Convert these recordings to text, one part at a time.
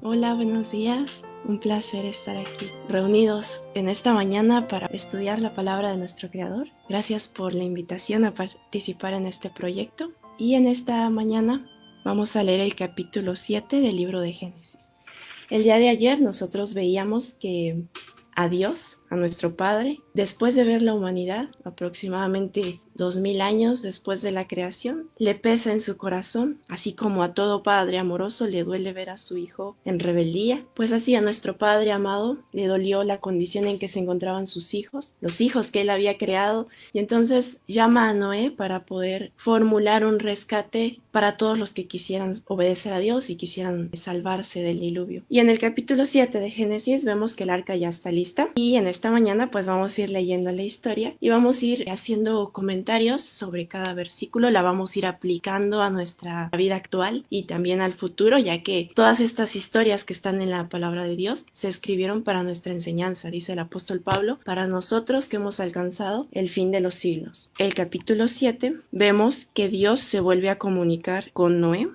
Hola, buenos días. Un placer estar aquí reunidos en esta mañana para estudiar la palabra de nuestro Creador. Gracias por la invitación a participar en este proyecto. Y en esta mañana vamos a leer el capítulo 7 del libro de Génesis. El día de ayer nosotros veíamos que a Dios, a nuestro Padre, después de ver la humanidad, aproximadamente 2000 años después de la creación, le pesa en su corazón, así como a todo padre amoroso le duele ver a su hijo en rebeldía, pues así a nuestro Padre amado le dolió la condición en que se encontraban sus hijos, los hijos que él había creado, y entonces llama a Noé para poder formular un rescate para todos los que quisieran obedecer a Dios y quisieran salvarse del diluvio. Y en el capítulo 7 de Génesis vemos que el arca ya está lista, y en esta mañana pues vamos a ir leyendo la historia y vamos a ir haciendo comentarios sobre cada versículo, la vamos a ir aplicando a nuestra vida actual y también al futuro, ya que todas estas historias que están en la palabra de Dios se escribieron para nuestra enseñanza, dice el apóstol Pablo, para nosotros que hemos alcanzado el fin de los siglos. El capítulo 7 vemos que Dios se vuelve a comunicar con Noé.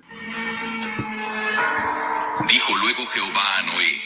Dijo luego Jehová a Noé: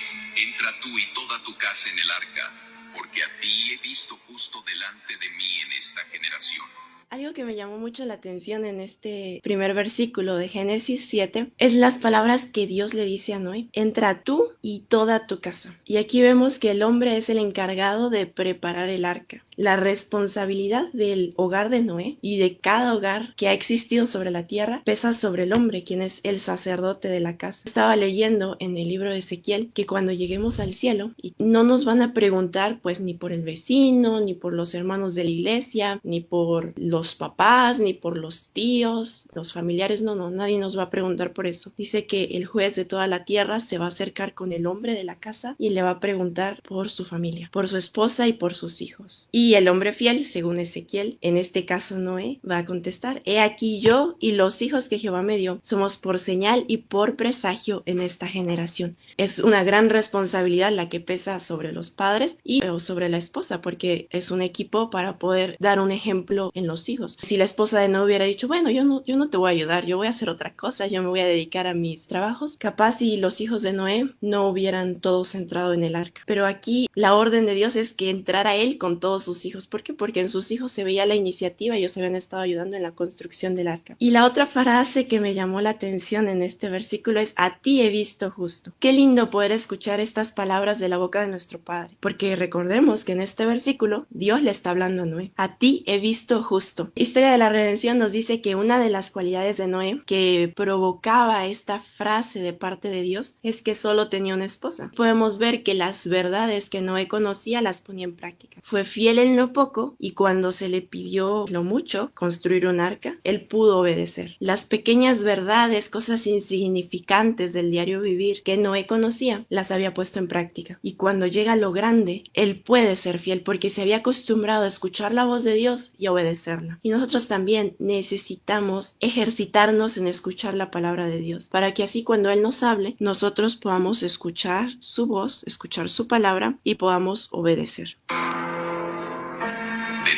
entra tú y toda tu casa en el arca, porque a ti he visto justo delante de mí en esta generación. Algo que me llamó mucho la atención en este primer versículo de Génesis 7 es las palabras que Dios le dice a Noé: entra tú y toda tu casa. Y aquí vemos que el hombre es el encargado de preparar el arca. La responsabilidad del hogar de Noé y de cada hogar que ha existido sobre la tierra pesa sobre el hombre, quien es el sacerdote de la casa. Estaba leyendo en el libro de Ezequiel que cuando lleguemos al cielo no nos van a preguntar pues ni por el vecino, ni por los hermanos de la iglesia, ni por los papás, ni por los tíos, los familiares, no, nadie nos va a preguntar por eso. Dice que el juez de toda la tierra se va a acercar con el hombre de la casa y le va a preguntar por su familia, por su esposa y por sus hijos. Y el hombre fiel, según Ezequiel, en este caso Noé, va a contestar: he aquí yo y los hijos que Jehová me dio somos por señal y por presagio en esta generación. Es una gran responsabilidad la que pesa sobre los padres y sobre la esposa, porque es un equipo para poder dar un ejemplo en los hijos. Si la esposa de Noé hubiera dicho: bueno, yo no te voy a ayudar, yo voy a hacer otra cosa, yo me voy a dedicar a mis trabajos, capaz si los hijos de Noé no hubieran todos entrado en el arca. Pero aquí la orden de Dios es que entrara él con todos sus hijos. ¿Por qué? Porque en sus hijos se veía la iniciativa, ellos habían estado ayudando en la construcción del arca. Y la otra frase que me llamó la atención en este versículo es: a ti he visto justo. Qué lindo poder escuchar estas palabras de la boca de nuestro Padre, porque recordemos que en este versículo Dios le está hablando a Noé: a ti he visto justo. La historia de la redención nos dice que una de las cualidades de Noé que provocaba esta frase de parte de Dios es que solo tenía una esposa. Podemos ver que las verdades que Noé conocía las ponía en práctica. Fue fiel en lo poco y cuando se le pidió lo mucho, construir un arca, él pudo obedecer. Las pequeñas verdades, cosas insignificantes del diario vivir que Noé conocía, las había puesto en práctica. Y cuando llega lo grande, él puede ser fiel porque se había acostumbrado a escuchar la voz de Dios y a obedecerla. Y nosotros también necesitamos ejercitarnos en escuchar la palabra de Dios, para que así cuando Él nos hable, nosotros podamos escuchar su voz, escuchar su palabra y podamos obedecer. De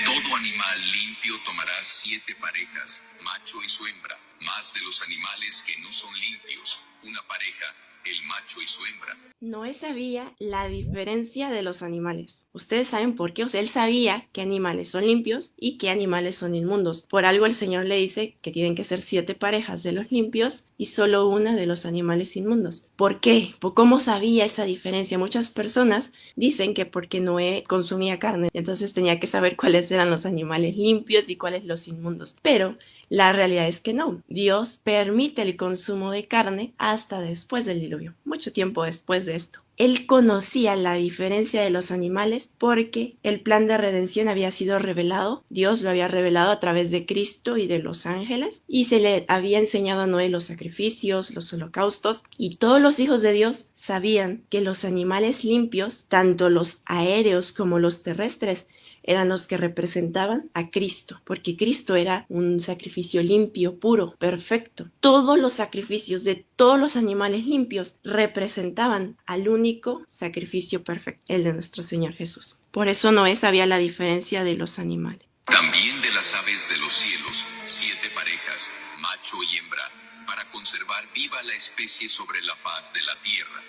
todo animal limpio tomarás 7 parejas, macho y su hembra, más de los animales que no son limpios, una pareja, el macho y su hembra. Noé sabía la diferencia de los animales. Ustedes saben por qué. O sea, él sabía qué animales son limpios y qué animales son inmundos. Por algo el Señor le dice que tienen que ser 7 parejas de los limpios y solo una de los animales inmundos. ¿Por qué? ¿Cómo sabía esa diferencia? Muchas personas dicen que porque Noé consumía carne, entonces tenía que saber cuáles eran los animales limpios y cuáles los inmundos. Pero la realidad es que no. Dios permite el consumo de carne hasta después del diluvio, mucho tiempo después de esto. Él conocía la diferencia de los animales porque el plan de redención había sido revelado. Dios lo había revelado a través de Cristo y de los ángeles, y se le había enseñado a Noé los sacrificios, los holocaustos, y todos los hijos de Dios sabían que los animales limpios, tanto los aéreos como los terrestres, eran los que representaban a Cristo, porque Cristo era un sacrificio limpio, puro, perfecto. Todos los sacrificios de todos los animales limpios representaban al único sacrificio perfecto, el de nuestro Señor Jesús. Por eso Noé sabía la diferencia de los animales. También de las aves de los cielos, 7 parejas, macho y hembra, para conservar viva la especie sobre la faz de la tierra.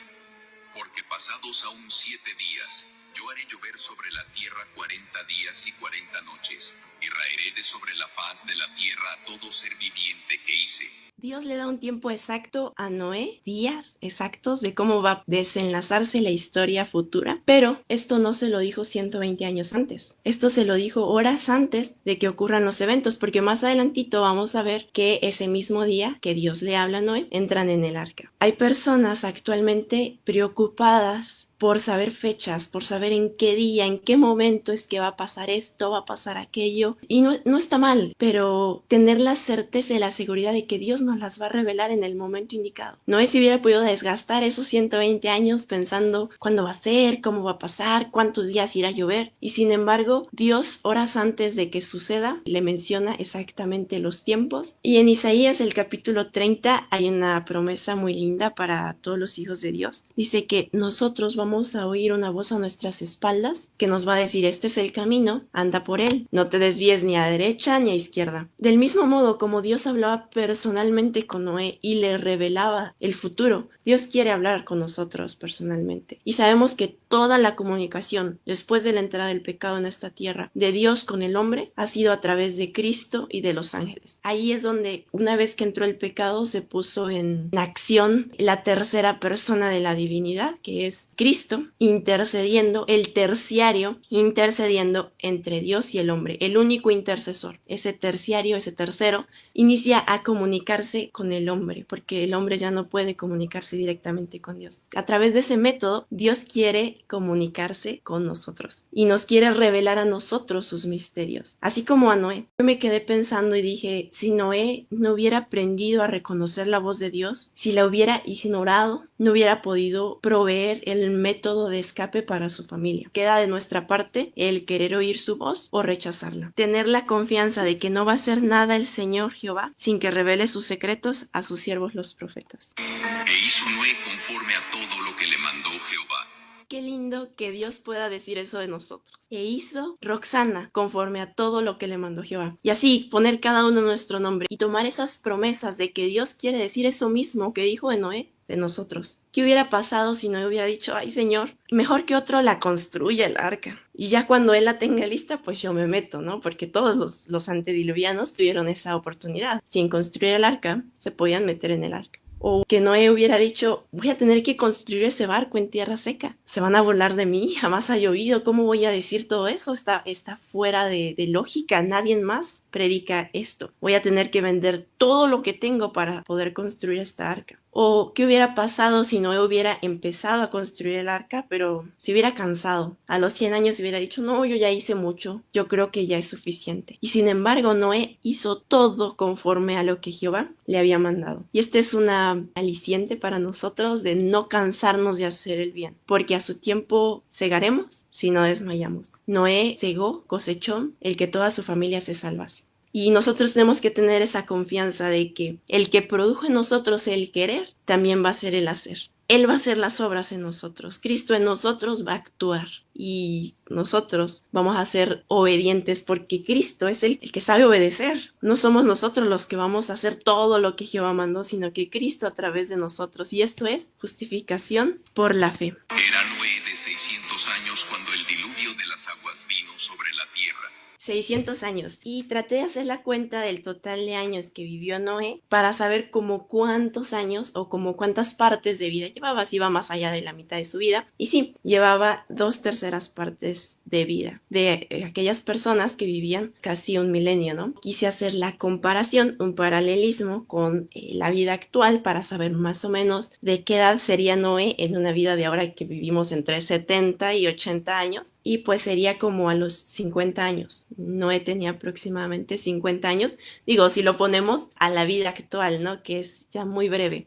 Porque pasados aún 7 días, yo haré llover sobre la tierra 40 días y 40 noches, y raeré de sobre la faz de la tierra a todo ser viviente que hice. Dios le da un tiempo exacto a Noé, días exactos de cómo va a desenlazarse la historia futura, pero esto no se lo dijo 120 años antes. Esto se lo dijo horas antes de que ocurran los eventos, porque más adelantito vamos a ver que ese mismo día que Dios le habla a Noé, entran en el arca. Hay personas actualmente preocupadas por saber fechas, por saber en qué día, en qué momento es que va a pasar esto, va a pasar aquello. Y no está mal, pero tener la certeza y la seguridad de que Dios nos las va a revelar en el momento indicado. No es si hubiera podido desgastar esos 120 años pensando cuándo va a ser, cómo va a pasar, cuántos días irá a llover. Y sin embargo, Dios, horas antes de que suceda, le menciona exactamente los tiempos. Y en Isaías, el capítulo 30, hay una promesa muy linda para todos los hijos de Dios. Dice que nosotros vamos a oír una voz a nuestras espaldas que nos va a decir: este es el camino, anda por él, no te desvíes ni a derecha ni a izquierda. Del mismo modo como Dios hablaba personalmente con Noé y le revelaba el futuro, Dios quiere hablar con nosotros personalmente. Y sabemos que toda la comunicación después de la entrada del pecado en esta tierra de Dios con el hombre ha sido a través de Cristo y de los ángeles. Ahí es donde, una vez que entró el pecado, se puso en acción la tercera persona de la divinidad, que es Cristo, intercediendo, el terciario, intercediendo entre Dios y el hombre, el único intercesor. Ese terciario, ese tercero, inicia a comunicarse con el hombre, porque el hombre ya no puede comunicarse directamente con Dios. A través de ese método, Dios quiere comunicarse con nosotros y nos quiere revelar a nosotros sus misterios, así como a Noé. Yo me quedé pensando y dije, si Noé no hubiera aprendido a reconocer la voz de Dios, si la hubiera ignorado, no hubiera podido proveer el método de escape para su familia. Queda de nuestra parte el querer oír su voz o rechazarla. Tener la confianza de que no va a hacer nada el Señor Jehová sin que revele sus secretos a sus siervos los profetas. E hizo Noé conforme a todo lo que le mandó Jehová. Qué lindo que Dios pueda decir eso de nosotros. E hizo Roxana conforme a todo lo que le mandó Jehová. Y así poner cada uno nuestro nombre y tomar esas promesas de que Dios quiere decir eso mismo que dijo de Noé, de nosotros. ¿Qué hubiera pasado si Noé hubiera dicho: ay Señor, mejor que otro la construya el arca? Y ya cuando él la tenga lista, pues yo me meto, ¿no? Porque todos los antediluvianos tuvieron esa oportunidad. Sin construir el arca, se podían meter en el arca. O que Noé hubiera dicho: voy a tener que construir ese barco en tierra seca. Se van a burlar de mí, jamás ha llovido, ¿cómo voy a decir todo eso? Está fuera de lógica, nadie más predica esto. Voy a tener que vender todo lo que tengo para poder construir esta arca. O qué hubiera pasado si Noé hubiera empezado a construir el arca, pero se hubiera cansado. A los 100 años hubiera dicho: no, yo ya hice mucho, yo creo que ya es suficiente. Y sin embargo, Noé hizo todo conforme a lo que Jehová le había mandado. Y este es una aliciente para nosotros de no cansarnos de hacer el bien, porque a su tiempo segaremos si no desmayamos. Noé segó, cosechó, el que toda su familia se salvase. Y nosotros tenemos que tener esa confianza de que el que produjo en nosotros el querer, también va a ser el hacer. Él va a hacer las obras en nosotros. Cristo en nosotros va a actuar. Y nosotros vamos a ser obedientes porque Cristo es el que sabe obedecer. No somos nosotros los que vamos a hacer todo lo que Jehová mandó, sino que Cristo a través de nosotros. Y esto es justificación por la fe. Era Noé de 600 años cuando el diluvio de las aguas vino sobre la tierra. 600 años. Y traté de hacer la cuenta del total de años que vivió Noé para saber como cuántos años o como cuántas partes de vida llevaba, si iba más allá de la mitad de su vida. Y sí, llevaba 2/3 partes de vida de aquellas personas que vivían casi un milenio, ¿no? Quise hacer la comparación, un paralelismo con la vida actual para saber más o menos de qué edad sería Noé en una vida de ahora que vivimos entre 70 y 80 años. Y pues sería como a los 50 años. Noé tenía aproximadamente 50 años. Digo, si lo ponemos a la vida actual, ¿no? Que es ya muy breve.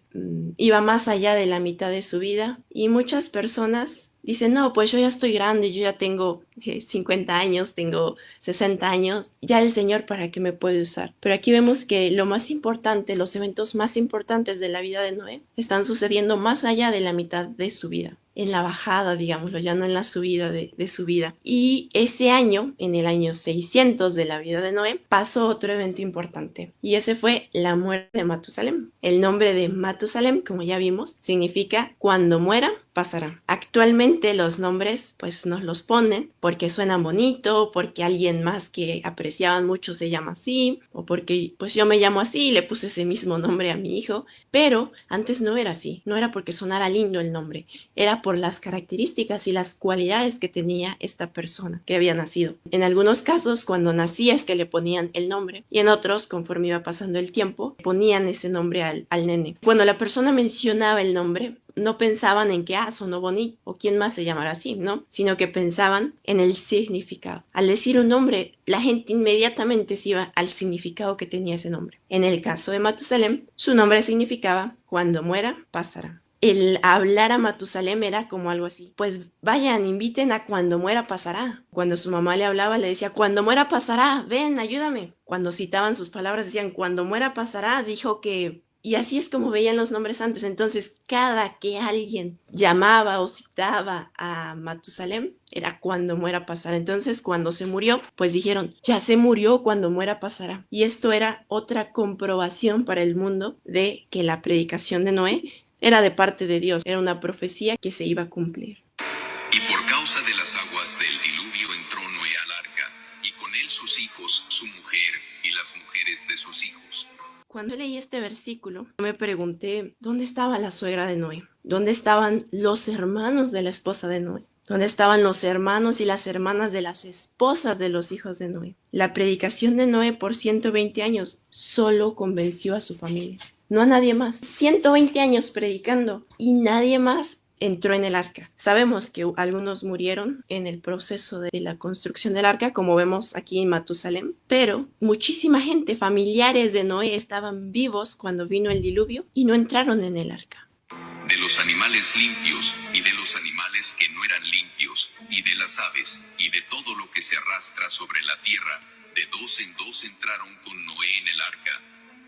Iba más allá de la mitad de su vida. Y muchas personas dicen: no, pues yo ya estoy grande, yo ya tengo 50 años, tengo 60 años. Ya el Señor, ¿para qué me puede usar? Pero aquí vemos que lo más importante, los eventos más importantes de la vida de Noé están sucediendo más allá de la mitad de su vida. en la bajada, digámoslo, ya no en la subida de su vida. Y ese año, en el año 600 de la vida de Noé, pasó otro evento importante. Y ese fue la muerte de Matusalem. El nombre de Matusalem, como ya vimos, significa cuando muera, pasará. Actualmente los nombres pues nos los ponen porque suenan bonito, porque alguien más que apreciaban mucho se llama así, o porque pues yo me llamo así y le puse ese mismo nombre a mi hijo, pero antes no era así, no era porque sonara lindo el nombre, era por las características y las cualidades que tenía esta persona que había nacido. En algunos casos cuando nacía es que le ponían el nombre y en otros conforme iba pasando el tiempo ponían ese nombre al nene. Cuando la persona mencionaba el nombre no pensaban en que, sonó bonito, o quién más se llamará así, ¿no? Sino que pensaban en el significado. Al decir un nombre, la gente inmediatamente se iba al significado que tenía ese nombre. En el caso de Matusalem, su nombre significaba, cuando muera, pasará. El hablar a Matusalem era como algo así, pues vayan, inviten a cuando muera pasará. Cuando su mamá le hablaba le decía, cuando muera pasará, ven, ayúdame. Cuando citaban sus palabras decían, cuando muera pasará, dijo que... Y así es como veían los nombres antes. Entonces, cada que alguien llamaba o citaba a Matusalem, era cuando muera pasará. Entonces, cuando se murió, pues dijeron, ya se murió, cuando muera pasará. Y esto era otra comprobación para el mundo de que la predicación de Noé era de parte de Dios, era una profecía que se iba a cumplir. Y por causa de las aguas del diluvio entró Noé al arca, y con él sus hijos, su mujer y las mujeres de sus hijos. Cuando leí este versículo, me pregunté, ¿dónde estaba la suegra de Noé? ¿Dónde estaban los hermanos de la esposa de Noé? ¿Dónde estaban los hermanos y las hermanas de las esposas de los hijos de Noé? La predicación de Noé por 120 años solo convenció a su familia, no a nadie más. 120 años predicando y nadie más entró en el arca. Sabemos que algunos murieron en el proceso de la construcción del arca, como vemos aquí en Matusalem, pero muchísima gente, familiares de Noé, estaban vivos cuando vino el diluvio y no entraron en el arca. De los animales limpios y de los animales que no eran limpios, y de las aves, y de todo lo que se arrastra sobre la tierra, de dos en dos entraron con Noé en el arca,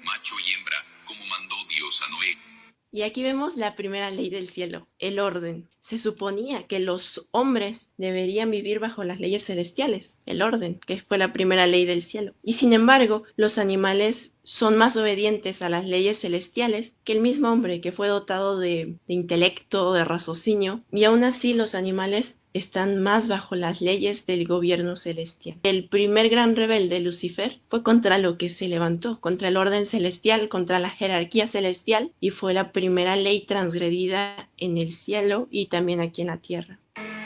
macho y hembra, como mandó Dios a Noé. Y aquí vemos la primera ley del cielo, el orden. Se suponía que los hombres deberían vivir bajo las leyes celestiales, el orden, que fue la primera ley del cielo. Y sin embargo, los animales son más obedientes a las leyes celestiales que el mismo hombre, que fue dotado de intelecto, de raciocinio, y aún así los animales están más bajo las leyes del gobierno celestial. El primer gran rebelde, Lucifer, fue contra lo que se levantó, contra el orden celestial, contra la jerarquía celestial, y fue la primera ley transgredida en el cielo y también aquí en la tierra.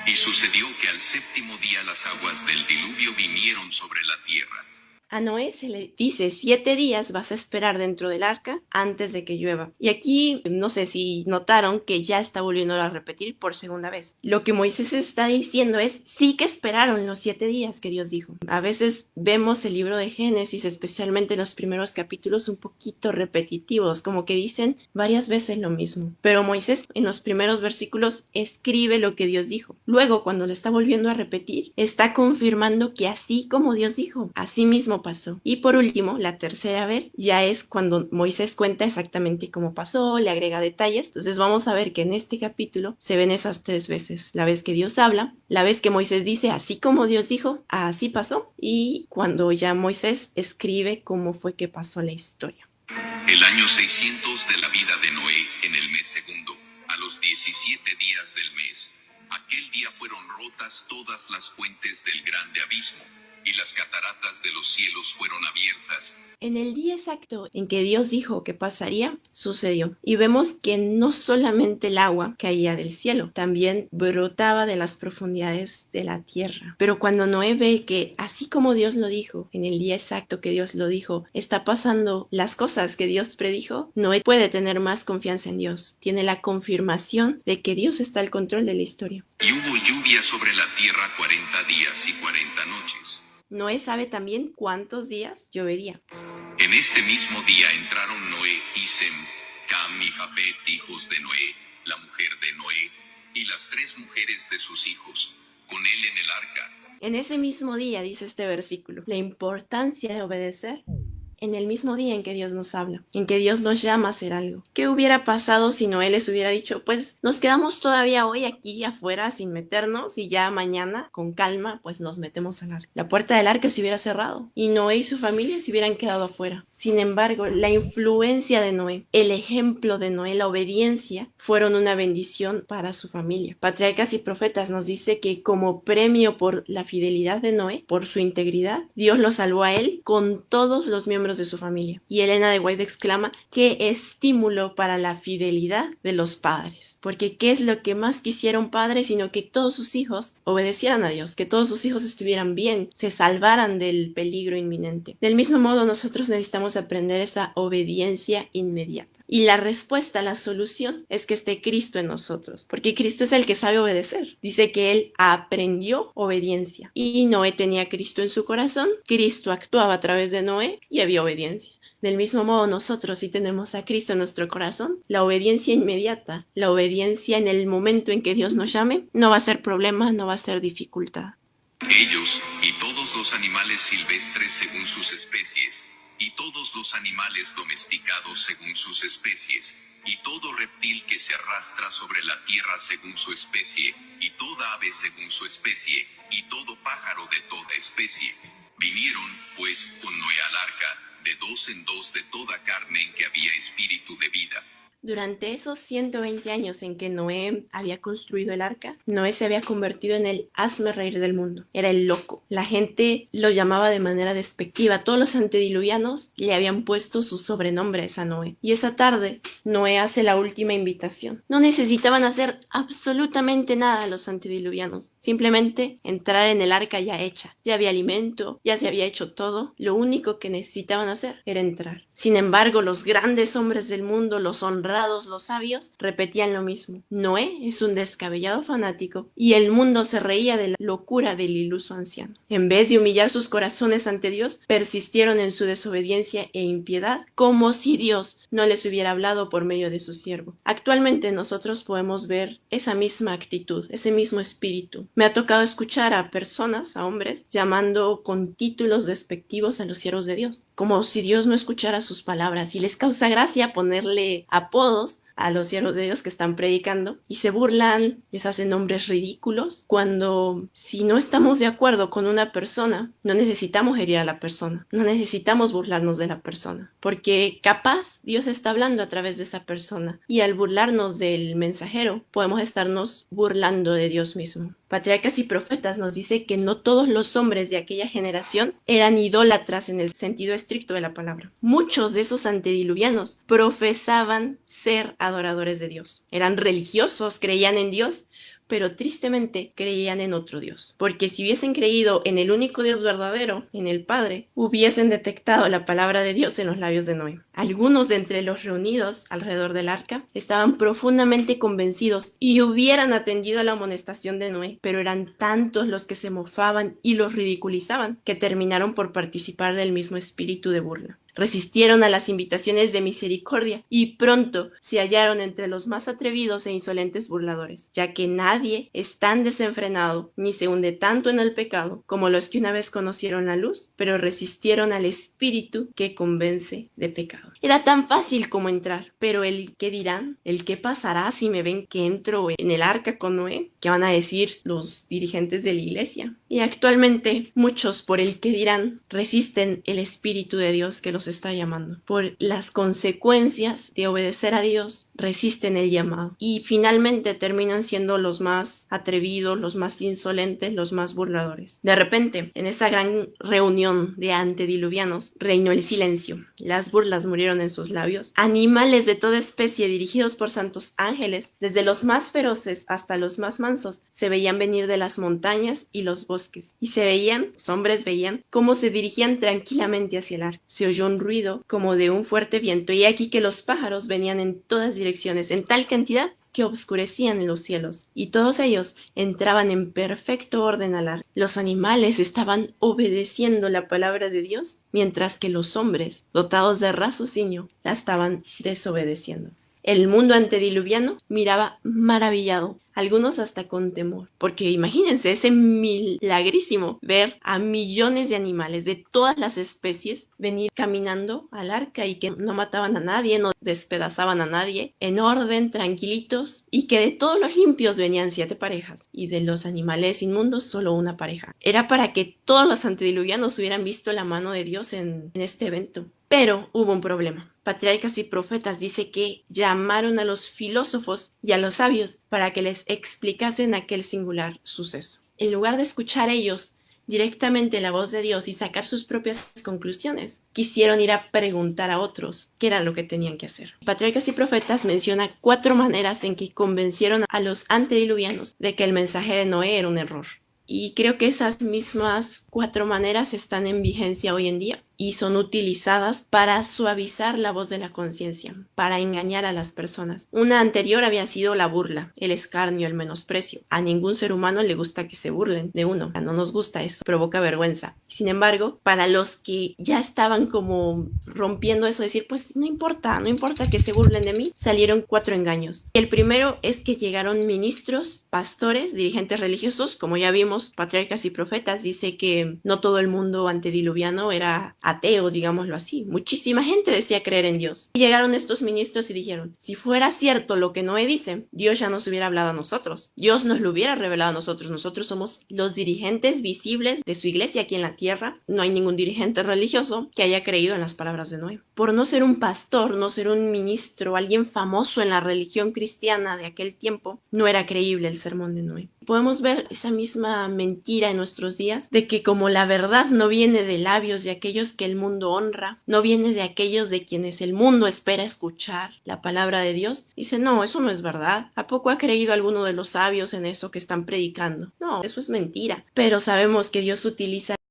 Y sucedió que al séptimo día las aguas del diluvio vinieron sobre la tierra. A Noé se le dice 7 días vas a esperar dentro del arca antes de que llueva. Y aquí no sé si notaron que ya está volviendo a repetir por segunda vez. Lo que Moisés está diciendo es sí que esperaron los 7 días que Dios dijo. A veces vemos el libro de Génesis, especialmente los primeros capítulos, un poquito repetitivos, como que dicen varias veces lo mismo. Pero Moisés en los primeros versículos escribe lo que Dios dijo. Luego, cuando lo está volviendo a repetir, está confirmando que así como Dios dijo, así mismo pasó. Y por último, la tercera vez ya es cuando Moisés cuenta exactamente cómo pasó, le agrega detalles. Entonces vamos a ver que en este capítulo se ven esas 3 veces. La vez que Dios habla, la vez que Moisés dice así como Dios dijo, así pasó. Y cuando ya Moisés escribe cómo fue que pasó la historia. El año 600 de la vida de Noé, en el mes segundo, a los 17 días del mes, aquel día fueron rotas todas las fuentes del grande abismo, y las cataratas de los cielos fueron abiertas. En el día exacto en que Dios dijo que pasaría, sucedió. Y vemos que no solamente el agua caía del cielo, también brotaba de las profundidades de la tierra. Pero cuando Noé ve que, así como Dios lo dijo, en el día exacto que Dios lo dijo, está pasando las cosas que Dios predijo, Noé puede tener más confianza en Dios. Tiene la confirmación de que Dios está al control de la historia. Y hubo lluvia sobre la tierra 40 días y 40 noches. Noé sabe también cuántos días llovería. En este mismo día entraron Noé y Sem, Cam y Jafet, hijos de Noé, la mujer de Noé, y las 3 mujeres de sus hijos, con él en el arca. En ese mismo día, dice este versículo, la importancia de obedecer en el mismo día en que Dios nos habla, en que Dios nos llama a hacer algo. ¿Qué hubiera pasado si Noé les hubiera dicho, pues nos quedamos todavía hoy aquí afuera sin meternos y ya mañana con calma pues nos metemos al arca? La puerta del arca se hubiera cerrado y Noé y su familia se hubieran quedado afuera. Sin embargo, la influencia de Noé, el ejemplo de Noé, la obediencia, fueron una bendición para su familia. Patriarcas y Profetas nos dice que como premio por la fidelidad de Noé, por su integridad, Dios lo salvó a él con todos los miembros de su familia. Y Elena de White exclama, qué estímulo para la fidelidad de los padres. Porque ¿qué es lo que más quisiera un padre sino que todos sus hijos obedecieran a Dios, que todos sus hijos estuvieran bien, se salvaran del peligro inminente? Del mismo modo, nosotros necesitamos aprender esa obediencia inmediata. Y la respuesta, la solución, es que esté Cristo en nosotros, porque Cristo es el que sabe obedecer. Dice que Él aprendió obediencia y Noé tenía a Cristo en su corazón, Cristo actuaba a través de Noé y había obediencia. Del mismo modo, nosotros si tenemos a Cristo en nuestro corazón, la obediencia inmediata, la obediencia en el momento en que Dios nos llame, no va a ser problema, no va a ser dificultad. Ellos, y todos los animales silvestres según sus especies, y todos los animales domesticados según sus especies, y todo reptil que se arrastra sobre la tierra según su especie, y toda ave según su especie, y todo pájaro de toda especie. Vinieron, pues, con Noé al arca, de dos en dos de toda carne en que había espíritu de vida. Durante esos 120 años en que Noé había construido el arca, Noé se había convertido en el hazmerreír del mundo. Era el loco. La gente lo llamaba de manera despectiva. Todos los antediluvianos le habían puesto sus sobrenombres a Noé. Y esa tarde, Noé hace la última invitación. No necesitaban hacer absolutamente nada los antediluvianos. Simplemente entrar en el arca ya hecha. Ya había alimento, ya se había hecho todo. Lo único que necesitaban hacer era entrar. Sin embargo, los grandes hombres del mundo, los honrados, los sabios, repetían lo mismo. Noé es un descabellado fanático y el mundo se reía de la locura del iluso anciano. En vez de humillar sus corazones ante Dios, persistieron en su desobediencia e impiedad, como si Dios no les hubiera hablado por medio de su siervo. Actualmente nosotros podemos ver esa misma actitud, ese mismo espíritu. Me ha tocado escuchar a personas, a hombres, llamando con títulos despectivos a los siervos de Dios, como si Dios no escuchara sus palabras, y les causa gracia ponerle apodos a los siervos de Dios que están predicando y se burlan, les hacen nombres ridículos, cuando si no estamos de acuerdo con una persona, no necesitamos herir a la persona, no necesitamos burlarnos de la persona, porque capaz Dios está hablando a través de esa persona y al burlarnos del mensajero podemos estarnos burlando de Dios mismo. Patriarcas y Profetas nos dice que no todos los hombres de aquella generación eran idólatras en el sentido estricto de la palabra. Muchos de esos antediluvianos profesaban ser adoradores de Dios. Eran religiosos, creían en Dios, pero tristemente creían en otro Dios. Porque si hubiesen creído en el único Dios verdadero, en el Padre, hubiesen detectado la palabra de Dios en los labios de Noé. Algunos de entre los reunidos alrededor del arca estaban profundamente convencidos y hubieran atendido a la amonestación de Noé, pero eran tantos los que se mofaban y los ridiculizaban que terminaron por participar del mismo espíritu de burla. Resistieron a las invitaciones de misericordia y pronto se hallaron entre los más atrevidos e insolentes burladores, ya que nadie es tan desenfrenado ni se hunde tanto en el pecado como los que una vez conocieron la luz, pero resistieron al espíritu que convence de pecado. Era tan fácil como entrar, pero el qué dirán, el qué pasará si me ven que entro en el arca con Noé, ¿qué van a decir los dirigentes de la iglesia? Y actualmente muchos por el qué dirán resisten el espíritu de Dios que los está llamando. Por las consecuencias de obedecer a Dios, resisten el llamado. Y finalmente terminan siendo los más atrevidos, los más insolentes, los más burladores. De repente, en esa gran reunión de antediluvianos, reinó el silencio. Las burlas murieron en sus labios. Animales de toda especie, dirigidos por santos ángeles, desde los más feroces hasta los más mansos, se veían venir de las montañas y los bosques. Y se veían, los hombres veían, cómo se dirigían tranquilamente hacia el arca. Se oyó un ruido como de un fuerte viento, y aquí que los pájaros venían en todas direcciones, en tal cantidad que obscurecían los cielos, y todos ellos entraban en perfecto orden al arca. Los animales estaban obedeciendo la palabra de Dios, mientras que los hombres, dotados de raciocinio, la estaban desobedeciendo. El mundo antediluviano miraba maravillado, algunos hasta con temor, porque imagínense ese milagrísimo ver a millones de animales de todas las especies venir caminando al arca y que no mataban a nadie, no despedazaban a nadie, en orden, tranquilitos, y que de todos los limpios venían 7 parejas y de los animales inmundos solo una pareja. Era para que todos los antediluvianos hubieran visto la mano de Dios en este evento. Pero hubo un problema. Patriarcas y Profetas dice que llamaron a los filósofos y a los sabios para que les explicasen aquel singular suceso. En lugar de escuchar ellos directamente la voz de Dios y sacar sus propias conclusiones, quisieron ir a preguntar a otros qué era lo que tenían que hacer. Patriarcas y Profetas menciona 4 maneras en que convencieron a los antediluvianos de que el mensaje de Noé era un error. Y creo que esas mismas 4 maneras están en vigencia hoy en día y son utilizadas para suavizar la voz de la conciencia, para engañar a las personas. Una anterior había sido la burla, el escarnio, el menosprecio. A ningún ser humano le gusta que se burlen de uno, no nos gusta eso, provoca vergüenza. Sin embargo, para los que ya estaban como rompiendo eso, decir, pues no importa que se burlen de mí, salieron 4 engaños. El primero es que llegaron ministros, pastores, dirigentes religiosos, como ya vimos, Patriarcas y Profetas dice que no todo el mundo antediluviano era ateo, digámoslo así. Muchísima gente decía creer en Dios. Y llegaron estos ministros y dijeron, si fuera cierto lo que Noé dice, Dios ya nos hubiera hablado a nosotros. Dios nos lo hubiera revelado a nosotros. Nosotros somos los dirigentes visibles de su iglesia aquí en la tierra. No hay ningún dirigente religioso que haya creído en las palabras de Noé. Por no ser un pastor, no ser un ministro, alguien famoso en la religión cristiana de aquel tiempo, no era creíble el sermón de Noé. Podemos ver esa misma mentira en nuestros días, de que como la verdad no viene de labios de aquellos que el mundo honra, no viene de aquellos de quienes el mundo espera escuchar la palabra de Dios, dice, no, eso no es verdad. ¿A poco ha creído alguno de los sabios en eso que están predicando? No, eso es mentira. Pero sabemos que Dios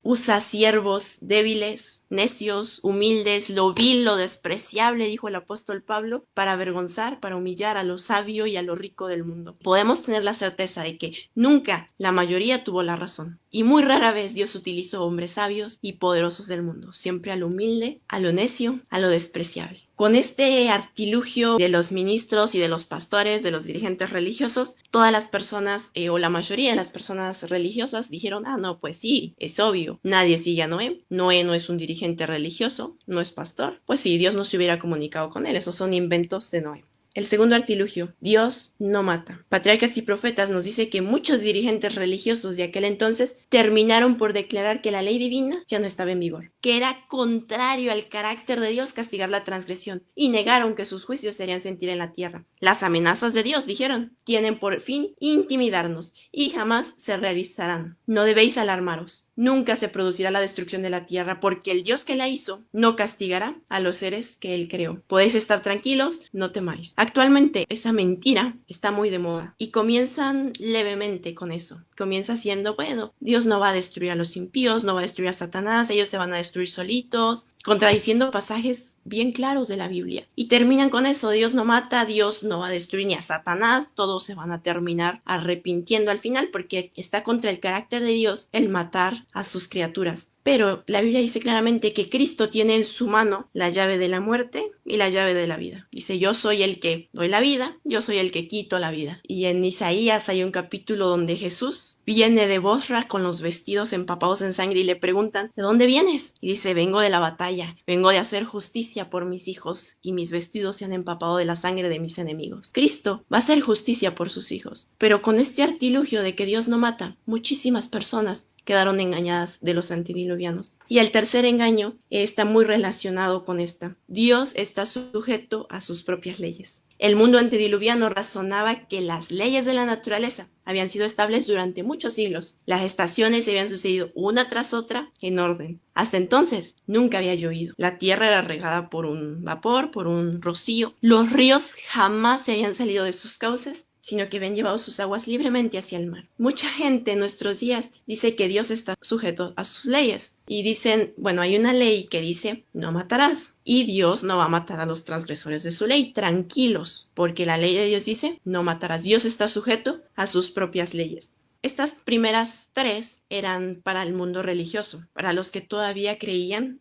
usa siervos débiles, necios, humildes, lo vil, lo despreciable, dijo el apóstol Pablo, para avergonzar, para humillar a lo sabio y a lo rico del mundo. Podemos tener la certeza de que nunca la mayoría tuvo la razón. Y muy rara vez Dios utilizó hombres sabios y poderosos del mundo, siempre a lo humilde, a lo necio, a lo despreciable. Con este artilugio de los ministros y de los pastores, de los dirigentes religiosos, todas las personas, o la mayoría de las personas religiosas dijeron, no, pues sí, es obvio, nadie sigue a Noé, Noé no es un dirigente religioso, no es pastor, pues sí, Dios no se hubiera comunicado con él, esos son inventos de Noé. El segundo artilugio, Dios no mata. Patriarcas y Profetas nos dice que muchos dirigentes religiosos de aquel entonces terminaron por declarar que la ley divina ya no estaba en vigor, que era contrario al carácter de Dios castigar la transgresión, y negaron que sus juicios se harían sentir en la tierra. Las amenazas de Dios, dijeron, tienen por fin intimidarnos y jamás se realizarán. No debéis alarmaros. Nunca se producirá la destrucción de la tierra, porque el Dios que la hizo no castigará a los seres que él creó. Podéis estar tranquilos, no temáis. Actualmente esa mentira está muy de moda y comienzan levemente con eso. Comienza siendo, bueno, Dios no va a destruir a los impíos, no va a destruir a Satanás, ellos se van a destruir solitos, contradiciendo pasajes bien claros de la Biblia. Y terminan con eso, Dios no mata, Dios no va a destruir ni a Satanás, todos se van a terminar arrepintiendo al final porque está contra el carácter de Dios el matar a sus criaturas. Pero la Biblia dice claramente que Cristo tiene en su mano la llave de la muerte y la llave de la vida. Dice, yo soy el que doy la vida, yo soy el que quito la vida. Y en Isaías hay un capítulo donde Jesús viene de Bosra con los vestidos empapados en sangre y le preguntan, ¿de dónde vienes? Y dice, vengo de la batalla, vengo de hacer justicia por mis hijos y mis vestidos se han empapado de la sangre de mis enemigos. Cristo va a hacer justicia por sus hijos. Pero con este artilugio de que Dios no mata, muchísimas personas quedaron engañadas de los antediluvianos. Y el tercer engaño está muy relacionado con esta. Dios está sujeto a sus propias leyes. El mundo antediluviano razonaba que las leyes de la naturaleza habían sido estables durante muchos siglos. Las estaciones se habían sucedido una tras otra en orden. Hasta entonces nunca había llovido. La tierra era regada por un vapor, por un rocío. Los ríos jamás se habían salido de sus cauces, sino que habían llevado sus aguas libremente hacia el mar. Mucha gente en nuestros días dice que Dios está sujeto a sus leyes. Y dicen, bueno, hay una ley que dice, no matarás. Y Dios no va a matar a los transgresores de su ley. Tranquilos, porque la ley de Dios dice, no matarás. Dios está sujeto a sus propias leyes. Estas primeras 3 eran para el mundo religioso, para los que todavía creían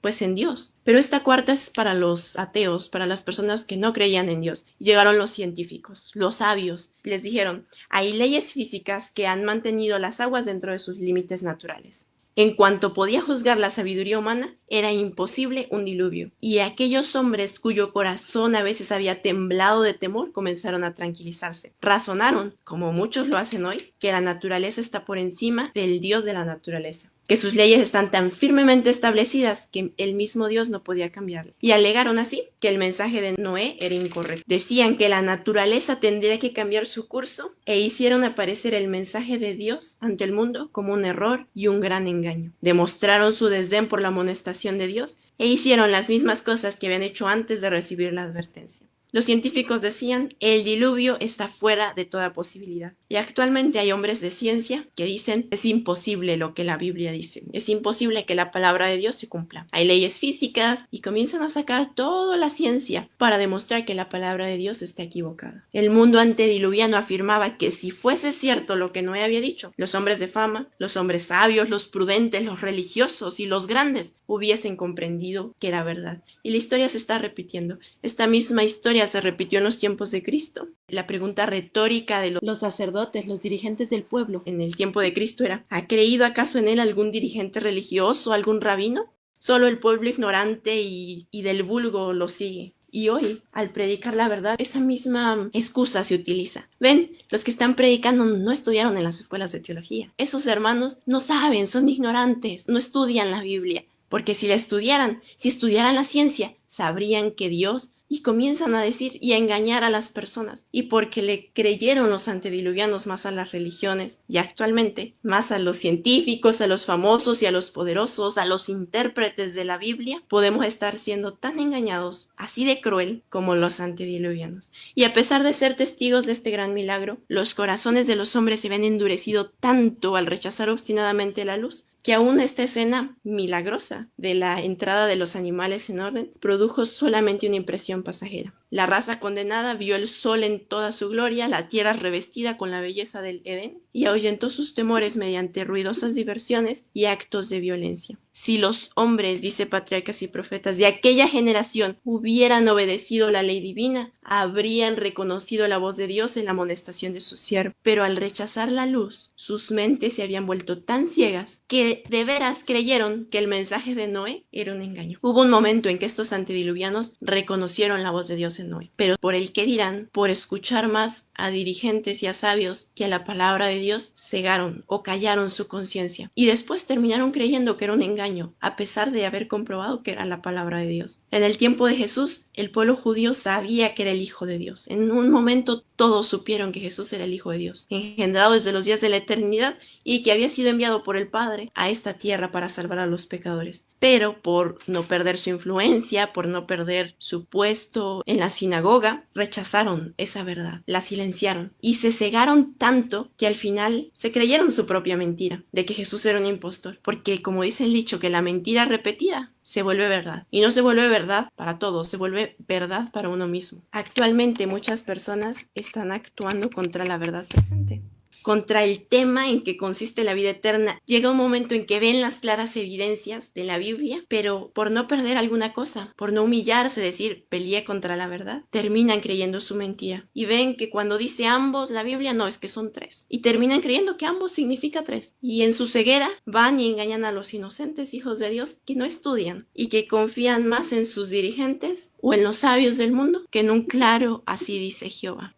pues en Dios. Pero esta cuarta es para los ateos, para las personas que no creían en Dios. Llegaron los científicos, los sabios. Les dijeron, hay leyes físicas que han mantenido las aguas dentro de sus límites naturales. En cuanto podía juzgar la sabiduría humana, era imposible un diluvio, y aquellos hombres cuyo corazón a veces había temblado de temor comenzaron a tranquilizarse. Razonaron, como muchos lo hacen hoy, que la naturaleza está por encima del Dios de la naturaleza, que sus leyes están tan firmemente establecidas que el mismo Dios no podía cambiarlas. Y alegaron así que el mensaje de Noé era incorrecto. Decían que la naturaleza tendría que cambiar su curso e hicieron aparecer el mensaje de Dios ante el mundo como un error y un gran engaño. Demostraron su desdén por la amonestación de Dios e hicieron las mismas cosas que habían hecho antes de recibir la advertencia. Los científicos decían, el diluvio está fuera de toda posibilidad. Y actualmente hay hombres de ciencia que dicen, es imposible lo que la Biblia dice. Es imposible que la palabra de Dios se cumpla. Hay leyes físicas y comienzan a sacar toda la ciencia para demostrar que la palabra de Dios está equivocada. El mundo antediluviano afirmaba que si fuese cierto lo que Noé había dicho, los hombres de fama, los hombres sabios, los prudentes, los religiosos y los grandes hubiesen comprendido que era verdad. Y la historia se está repitiendo. Esta misma historia se repitió en los tiempos de Cristo. La pregunta retórica de los sacerdotes, los dirigentes del pueblo en el tiempo de Cristo era, ¿ha creído acaso en él algún dirigente religioso, algún rabino? Solo el pueblo ignorante y del vulgo lo sigue. Y hoy, al predicar la verdad, esa misma excusa se utiliza. Ven, los que están predicando no estudiaron en las escuelas de teología. Esos hermanos no saben, son ignorantes, no estudian la Biblia. Porque si la estudiaran, si estudiaran la ciencia, sabrían que Dios... Y comienzan a decir y a engañar a las personas. Y porque le creyeron los antediluvianos más a las religiones y actualmente más a los científicos, a los famosos y a los poderosos, a los intérpretes de la Biblia, podemos estar siendo tan engañados, así de cruel como los antediluvianos. Y a pesar de ser testigos de este gran milagro, los corazones de los hombres se ven endurecido tanto al rechazar obstinadamente la luz, que aún esta escena milagrosa de la entrada de los animales en orden produjo solamente una impresión pasajera. La raza condenada vio el sol en toda su gloria, la tierra revestida con la belleza del Edén, y ahuyentó sus temores mediante ruidosas diversiones y actos de violencia. Si los hombres, dice Patriarcas y Profetas, de aquella generación hubieran obedecido la ley divina, habrían reconocido la voz de Dios en la amonestación de su siervo. Pero al rechazar la luz, sus mentes se habían vuelto tan ciegas que de veras creyeron que el mensaje de Noé era un engaño. Hubo un momento en que estos antediluvianos reconocieron la voz de Dios en Noé, pero por el que dirán, por escuchar más a dirigentes y a sabios que a la palabra de Dios, cegaron o callaron su conciencia y después terminaron creyendo que era un engaño, a pesar de haber comprobado que era la palabra de Dios. En el tiempo de Jesús, el pueblo judío sabía que era el Hijo de Dios. En un momento todos supieron que Jesús era el Hijo de Dios, engendrado desde los días de la eternidad y que había sido enviado por el Padre a esta tierra para salvar a los pecadores. Pero por no perder su influencia, por no perder su puesto en la sinagoga, rechazaron esa verdad, la silenciaron y se cegaron tanto que al final se creyeron su propia mentira de que Jesús era un impostor, porque como dice el dicho, que la mentira repetida se vuelve verdad. Y no se vuelve verdad para todos, se vuelve verdad para uno mismo. Actualmente muchas personas están actuando contra la verdad presente, contra el tema en que consiste la vida eterna. Llega un momento en que ven las claras evidencias de la Biblia, pero por no perder alguna cosa, por no humillarse, decir, peleé contra la verdad, terminan creyendo su mentira. Y ven que cuando dice ambos, la Biblia no, es que son 3. Y terminan creyendo que ambos significa 3. Y en su ceguera van y engañan a los inocentes hijos de Dios que no estudian y que confían más en sus dirigentes o en los sabios del mundo que en un claro así dice Jehová.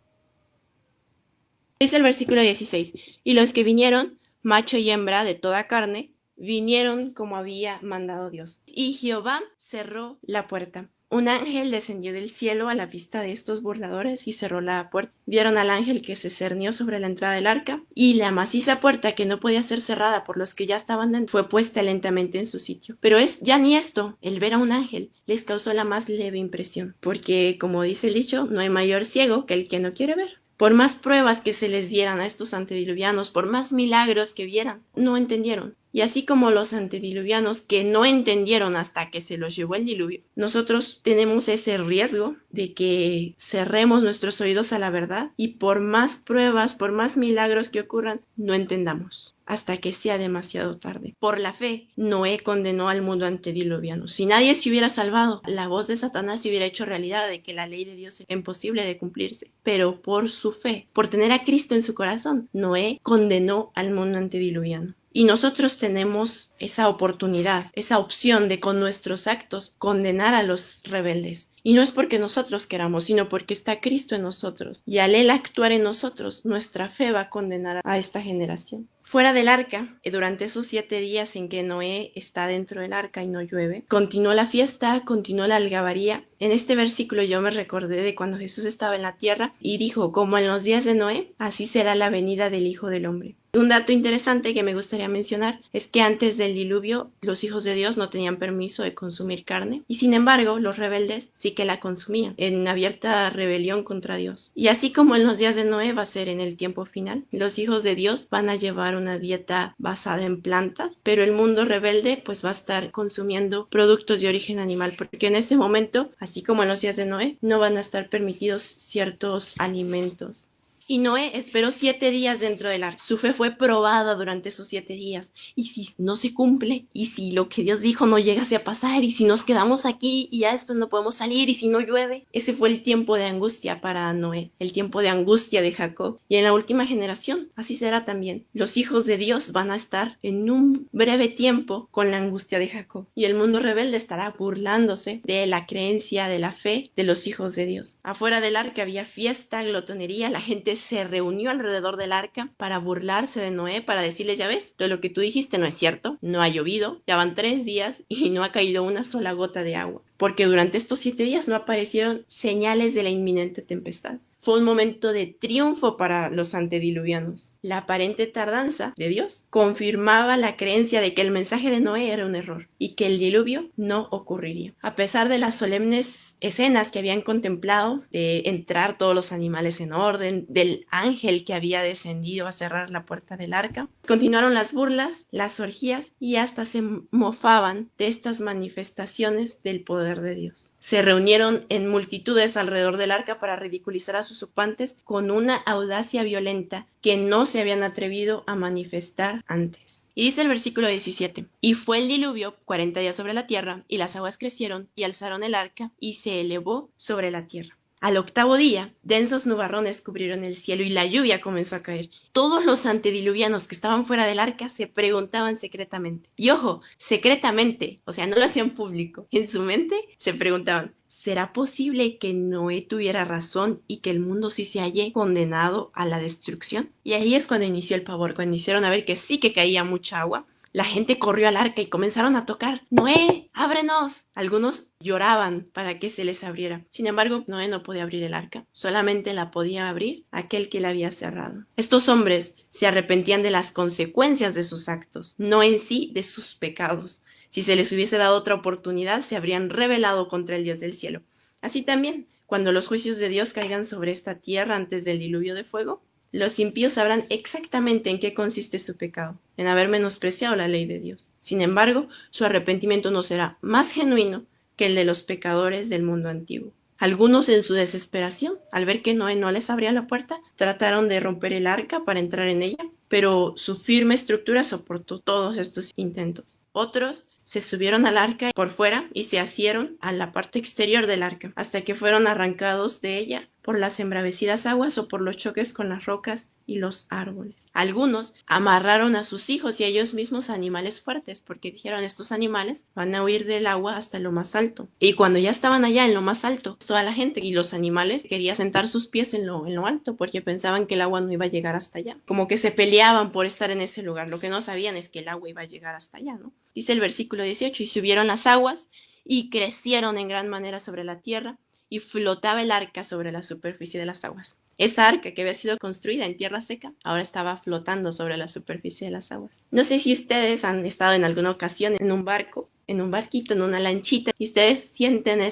Dice el versículo 16, y los que vinieron, macho y hembra de toda carne, vinieron como había mandado Dios. Y Jehová cerró la puerta. Un ángel descendió del cielo a la vista de estos burladores y cerró la puerta. Vieron al ángel que se cernió sobre la entrada del arca y la maciza puerta que no podía ser cerrada por los que ya estaban dentro fue puesta lentamente en su sitio. Pero es ya ni esto, el ver a un ángel les causó la más leve impresión, porque como dice el dicho, no hay mayor ciego que el que no quiere ver. Por más pruebas que se les dieran a estos antediluvianos, por más milagros que vieran, no entendieron. Y así como los antediluvianos que no entendieron hasta que se los llevó el diluvio, nosotros tenemos ese riesgo de que cerremos nuestros oídos a la verdad y por más pruebas, por más milagros que ocurran, no entendamos hasta que sea demasiado tarde. Por la fe, Noé condenó al mundo antediluviano. Si nadie se hubiera salvado, la voz de Satanás se hubiera hecho realidad de que la ley de Dios era imposible de cumplirse. Pero por su fe, por tener a Cristo en su corazón, Noé condenó al mundo antediluviano. Y nosotros tenemos esa oportunidad, esa opción de con nuestros actos condenar a los rebeldes. Y no es porque nosotros queramos, sino porque está Cristo en nosotros. Y al Él actuar en nosotros, nuestra fe va a condenar a esta generación. Fuera del arca, durante esos 7 días en que Noé está dentro del arca y no llueve, continuó la fiesta, continuó la algarabía. En este versículo yo me recordé de cuando Jesús estaba en la tierra y dijo, como en los días de Noé, así será la venida del Hijo del Hombre. Un dato interesante que me gustaría mencionar es que antes del diluvio los hijos de Dios no tenían permiso de consumir carne y sin embargo los rebeldes sí que la consumían en abierta rebelión contra Dios. Y así como en los días de Noé va a ser en el tiempo final, los hijos de Dios van a llevar una dieta basada en plantas, pero el mundo rebelde pues va a estar consumiendo productos de origen animal porque en ese momento, así como en los días de Noé, no van a estar permitidos ciertos alimentos. Y Noé esperó 7 días dentro del arca. Su fe fue probada durante esos 7 días. Y si no se cumple, y si lo que Dios dijo no llegase a pasar, y si nos quedamos aquí y ya después no podemos salir, y si no llueve, ese fue el tiempo de angustia para Noé, el tiempo de angustia de Jacob. Y en la última generación, así será también. Los hijos de Dios van a estar en un breve tiempo con la angustia de Jacob. Y el mundo rebelde estará burlándose de la creencia, de la fe de los hijos de Dios. Afuera del arca había fiesta, glotonería, la gente se reunió alrededor del arca para burlarse de Noé, para decirle, ya ves, todo lo que tú dijiste no es cierto, no ha llovido, ya van 3 días y no ha caído una sola gota de agua, porque durante estos 7 días no aparecieron señales de la inminente tempestad. Fue un momento de triunfo para los antediluvianos. La aparente tardanza de Dios confirmaba la creencia de que el mensaje de Noé era un error y que el diluvio no ocurriría. A pesar de las solemnes escenas que habían contemplado, de entrar todos los animales en orden, del ángel que había descendido a cerrar la puerta del arca, continuaron las burlas, las orgías y hasta se mofaban de estas manifestaciones del poder de Dios. Se reunieron en multitudes alrededor del arca para ridiculizar a sus ocupantes con una audacia violenta que no se habían atrevido a manifestar antes. Y dice el versículo 17, y fue el diluvio 40 días sobre la tierra, y las aguas crecieron y alzaron el arca, y se elevó sobre la tierra. Al 8º día, densos nubarrones cubrieron el cielo y la lluvia comenzó a caer. Todos los antediluvianos que estaban fuera del arca se preguntaban secretamente. Y ojo, secretamente, o sea, no lo hacían público. En su mente se preguntaban, ¿será posible que Noé tuviera razón y que el mundo sí se halle condenado a la destrucción? Y ahí es cuando inició el pavor, cuando iniciaron a ver que sí que caía mucha agua. La gente corrió al arca y comenzaron a tocar. ¡Noé, ábrenos! Algunos lloraban para que se les abriera. Sin embargo, Noé no podía abrir el arca. Solamente la podía abrir aquel que la había cerrado. Estos hombres se arrepentían de las consecuencias de sus actos, no en sí de sus pecados. Si se les hubiese dado otra oportunidad, se habrían rebelado contra el Dios del cielo. Así también, cuando los juicios de Dios caigan sobre esta tierra antes del diluvio de fuego, los impíos sabrán exactamente en qué consiste su pecado, en haber menospreciado la ley de Dios. Sin embargo, su arrepentimiento no será más genuino que el de los pecadores del mundo antiguo. Algunos en su desesperación, al ver que Noé no les abría la puerta, trataron de romper el arca para entrar en ella, pero su firme estructura soportó todos estos intentos. Otros se subieron al arca por fuera y se asieron a la parte exterior del arca, hasta que fueron arrancados de ella por las embravecidas aguas o por los choques con las rocas y los árboles. Algunos amarraron a sus hijos y a ellos mismos a animales fuertes, porque dijeron, estos animales van a huir del agua hasta lo más alto. Y cuando ya estaban allá en lo más alto, toda la gente y los animales querían sentar sus pies en lo alto, porque pensaban que el agua no iba a llegar hasta allá. Como que se peleaban por estar en ese lugar. Lo que no sabían es que el agua iba a llegar hasta allá, ¿no? Dice el versículo 18, y subieron las aguas y crecieron en gran manera sobre la tierra, y flotaba el arca sobre la superficie de las aguas. Esa arca que había sido construida en tierra seca, ahora estaba flotando sobre la superficie de las aguas. No sé si ustedes han estado en alguna ocasión en un barco, en un barquito, en una lanchita, y ustedes sienten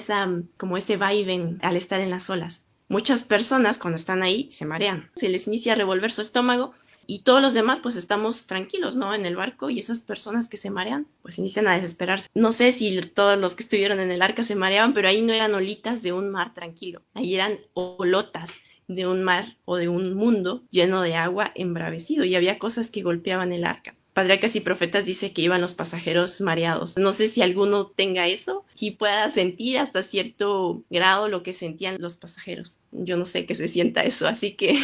como ese vaivén al estar en las olas. Muchas personas cuando están ahí se marean. Se les inicia a revolver su estómago y todos los demás pues estamos tranquilos, ¿no? En el barco, y esas personas que se marean pues inician a desesperarse. No sé si todos los que estuvieron en el arca se mareaban, pero ahí no eran olitas de un mar tranquilo, ahí eran olotas de un mar o de un mundo lleno de agua embravecido, y había cosas que golpeaban el arca. Patriarcas y Profetas dice que iban los pasajeros mareados. No sé si alguno tenga eso y pueda sentir hasta cierto grado lo que sentían los pasajeros. Yo no sé qué se sienta eso, así que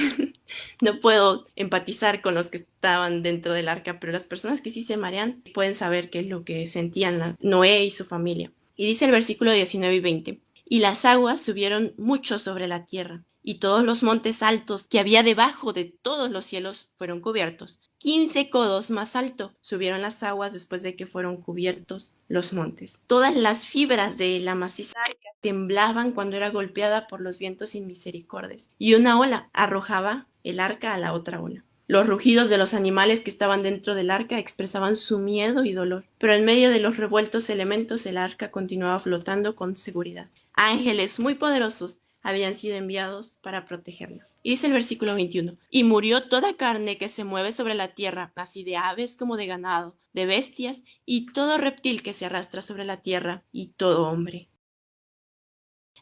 no puedo empatizar con los que estaban dentro del arca, pero las personas que sí se marean pueden saber qué es lo que sentían Noé y su familia. Y dice el versículo 19 y 20: y las aguas subieron mucho sobre la tierra, y todos los montes altos que había debajo de todos los cielos fueron cubiertos. 15 codos más alto subieron las aguas después de que fueron cubiertos los montes. Todas las fibras de la maciza arca temblaban cuando era golpeada por los vientos sin misericordias, y una ola arrojaba el arca a la otra ola. Los rugidos de los animales que estaban dentro del arca expresaban su miedo y dolor, pero en medio de los revueltos elementos el arca continuaba flotando con seguridad. Ángeles muy poderosos habían sido enviados para protegerla. Y dice el versículo 21: y murió toda carne que se mueve sobre la tierra, así de aves como de ganado, de bestias, y todo reptil que se arrastra sobre la tierra, y todo hombre.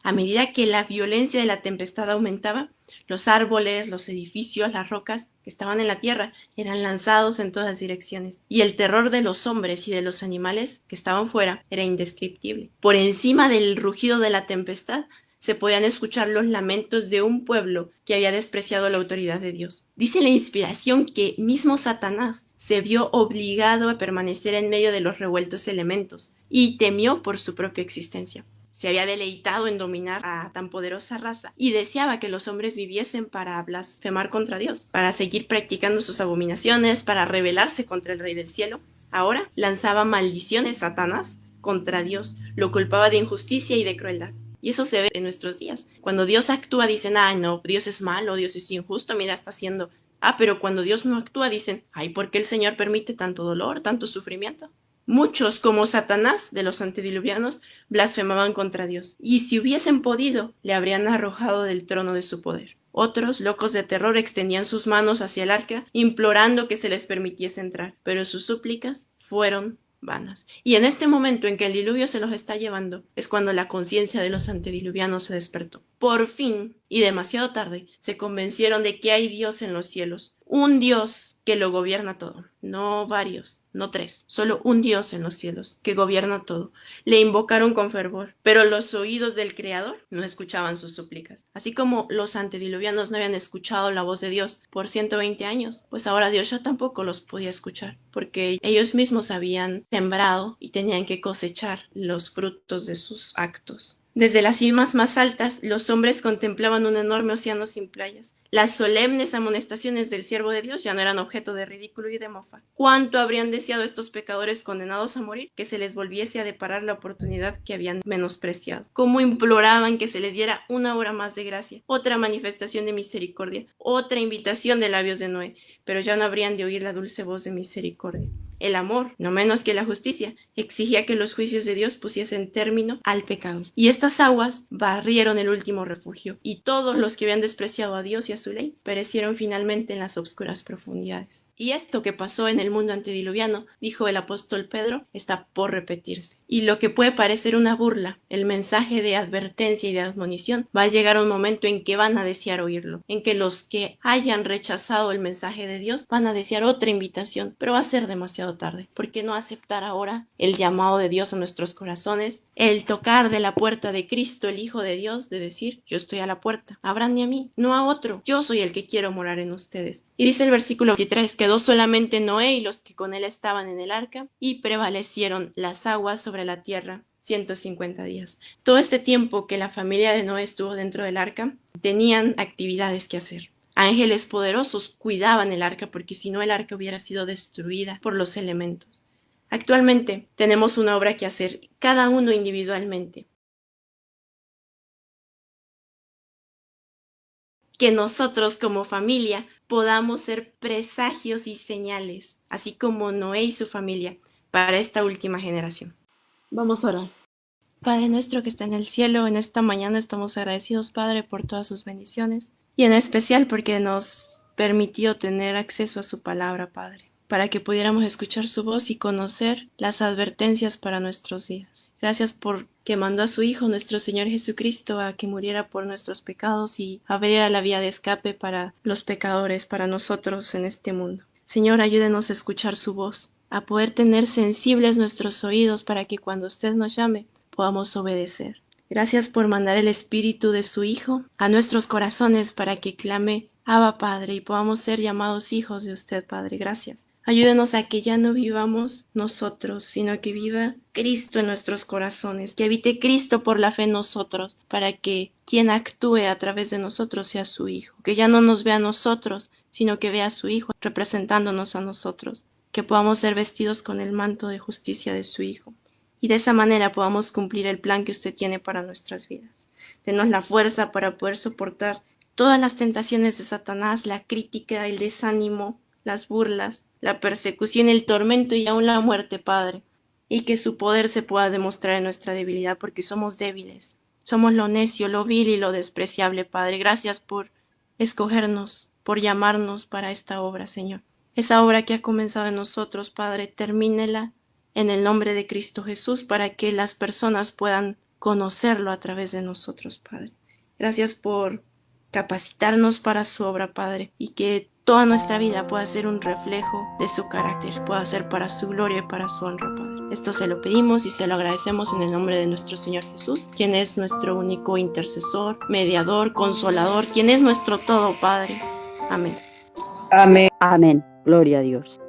A medida que la violencia de la tempestad aumentaba, los árboles, los edificios, las rocas que estaban en la tierra eran lanzados en todas direcciones, y el terror de los hombres y de los animales que estaban fuera era indescriptible. Por encima del rugido de la tempestad se podían escuchar los lamentos de un pueblo que había despreciado la autoridad de Dios. Dice la inspiración que mismo Satanás se vio obligado a permanecer en medio de los revueltos elementos y temió por su propia existencia. Se había deleitado en dominar a tan poderosa raza y deseaba que los hombres viviesen para blasfemar contra Dios, para seguir practicando sus abominaciones, para rebelarse contra el Rey del Cielo. Ahora lanzaba maldiciones Satanás contra Dios, lo culpaba de injusticia y de crueldad. Y eso se ve en nuestros días. Cuando Dios actúa dicen, ay no, Dios es malo, Dios es injusto, mira, está haciendo... pero cuando Dios no actúa dicen, ay, ¿por qué el Señor permite tanto dolor, tanto sufrimiento? Muchos, como Satanás de los antediluvianos, blasfemaban contra Dios, y si hubiesen podido, le habrían arrojado del trono de su poder. Otros, locos de terror, extendían sus manos hacia el arca, implorando que se les permitiese entrar, pero sus súplicas fueron vanas. Y en este momento en que el diluvio se los está llevando, es cuando la conciencia de los antediluvianos se despertó. Por fin, y demasiado tarde, se convencieron de que hay Dios en los cielos, un Dios que lo gobierna todo, no varios, no tres, solo un Dios en los cielos que gobierna todo. Le invocaron con fervor, pero los oídos del Creador no escuchaban sus súplicas. Así como los antediluvianos no habían escuchado la voz de Dios por 120 años, pues ahora Dios ya tampoco los podía escuchar, porque ellos mismos habían sembrado y tenían que cosechar los frutos de sus actos. Desde las cimas más altas, los hombres contemplaban un enorme océano sin playas. Las solemnes amonestaciones del siervo de Dios ya no eran objeto de ridículo y de mofa. ¿Cuánto habrían deseado estos pecadores condenados a morir que se les volviese a deparar la oportunidad que habían menospreciado? ¿Cómo imploraban que se les diera una hora más de gracia, otra manifestación de misericordia, otra invitación de labios de Noé? Pero ya no habrían de oír la dulce voz de misericordia. El amor, no menos que la justicia, exigía que los juicios de Dios pusiesen término al pecado. Y estas aguas barrieron el último refugio, y todos los que habían despreciado a Dios y a su ley perecieron finalmente en las obscuras profundidades. Y esto que pasó en el mundo antediluviano, dijo el apóstol Pedro, está por repetirse. Y lo que puede parecer una burla, el mensaje de advertencia y de admonición, va a llegar un momento en que van a desear oírlo, en que los que hayan rechazado el mensaje de Dios van a desear otra invitación, pero va a ser demasiado tarde. ¿Por qué no aceptar ahora el llamado de Dios a nuestros corazones, el tocar de la puerta de Cristo, el Hijo de Dios, de decir, yo estoy a la puerta, abranme a mí, no a otro, yo soy el que quiero morar en ustedes? Y dice el versículo 23, quedó solamente Noé y los que con él estaban en el arca, y prevalecieron las aguas sobre la tierra 150 días. Todo este tiempo que la familia de Noé estuvo dentro del arca, tenían actividades que hacer. Ángeles poderosos cuidaban el arca, porque si no el arca hubiera sido destruida por los elementos. Actualmente tenemos una obra que hacer, cada uno individualmente. Que nosotros como familia podamos ser presagios y señales, así como Noé y su familia, para esta última generación. Vamos a orar. Padre nuestro que está en el cielo, en esta mañana estamos agradecidos, Padre, por todas sus bendiciones, y en especial porque nos permitió tener acceso a su palabra, Padre, para que pudiéramos escuchar su voz y conocer las advertencias para nuestros días. Gracias por que mandó a su Hijo, nuestro Señor Jesucristo, a que muriera por nuestros pecados y abriera la vía de escape para los pecadores, para nosotros en este mundo. Señor, ayúdenos a escuchar su voz, a poder tener sensibles nuestros oídos para que cuando usted nos llame podamos obedecer. Gracias por mandar el Espíritu de su Hijo a nuestros corazones para que clame Abba Padre y podamos ser llamados hijos de usted, Padre. Gracias. Ayúdenos a que ya no vivamos nosotros, sino que viva Cristo en nuestros corazones, que habite Cristo por la fe en nosotros, para que quien actúe a través de nosotros sea su Hijo, que ya no nos vea a nosotros, sino que vea a su Hijo representándonos a nosotros, que podamos ser vestidos con el manto de justicia de su Hijo, y de esa manera podamos cumplir el plan que usted tiene para nuestras vidas. Denos la fuerza para poder soportar todas las tentaciones de Satanás, la crítica, el desánimo, las burlas, la persecución, el tormento y aún la muerte, Padre, y que su poder se pueda demostrar en nuestra debilidad, porque somos débiles, somos lo necio, lo vil y lo despreciable, Padre. Gracias por escogernos, por llamarnos para esta obra, Señor. Esa obra que ha comenzado en nosotros, Padre, termínela en el nombre de Cristo Jesús, para que las personas puedan conocerlo a través de nosotros, Padre. Gracias por capacitarnos para su obra, Padre, y que toda nuestra vida pueda ser un reflejo de su carácter, pueda ser para su gloria y para su honra, Padre. Esto se lo pedimos y se lo agradecemos en el nombre de nuestro Señor Jesús, quien es nuestro único intercesor, mediador, consolador, quien es nuestro todo, Padre. Amén. Amén. Amén. Gloria a Dios.